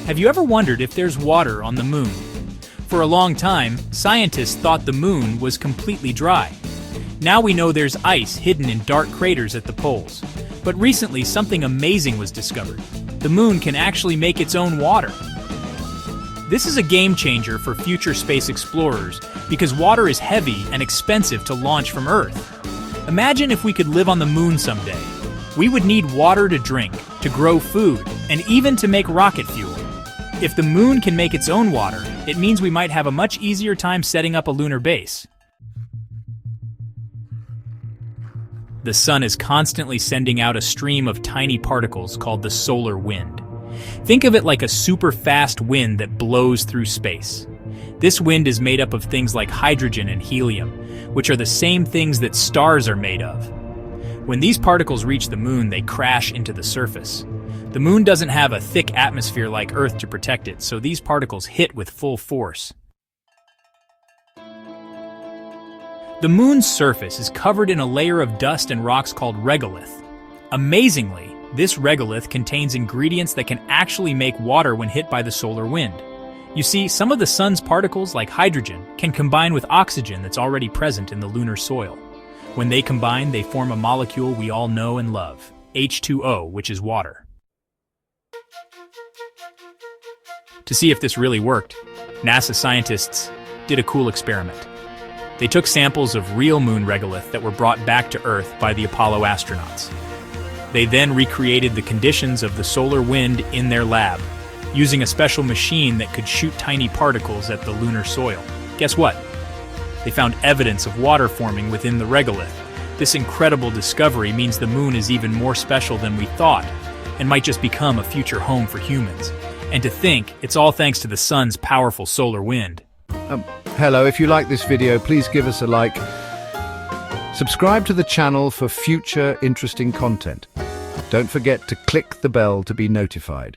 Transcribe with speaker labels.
Speaker 1: Have you ever wondered if there's water on the moon? For a long time, scientists thought the moon was completely dry. Now we know there's ice hidden in dark craters at the poles. But recently, something amazing was discovered. The moon can actually make its own water. This is a game changer for future space explorers because water is heavy and expensive to launch from Earth. Imagine if we could live on the moon someday. We would need water to drink, to grow food, and even to make rocket fuel. If the moon can make its own water, it means we might have a much easier time setting up a lunar base. The sun is constantly sending out a stream of tiny particles called the solar wind. Think of it like a super fast wind that blows through space. This wind is made up of things like hydrogen and helium, which are the same things that stars are made of. When these particles reach the moon, they crash into the surface. The moon doesn't have a thick atmosphere like Earth to protect it, so these particles hit with full force. The moon's surface is covered in a layer of dust and rocks called regolith. Amazingly, this regolith contains ingredients that can actually make water when hit by the solar wind. You see, some of the sun's particles, like hydrogen, can combine with oxygen that's already present in the lunar soil. When they combine, they form a molecule we all know and love, H2O, which is water. To see if this really worked, NASA scientists did a cool experiment. They took samples of real moon regolith that were brought back to Earth by the Apollo astronauts. They then recreated the conditions of the solar wind in their lab, using a special machine that could shoot tiny particles at the lunar soil. Guess what? They found evidence of water forming within the regolith. This incredible discovery means the moon is even more special than we thought, and might just become a future home for humans. And to think, it's all thanks to the sun's powerful solar wind.
Speaker 2: Hello, if you like this video, please give us a like. Subscribe to the channel for future interesting content. Don't forget to click the bell to be notified.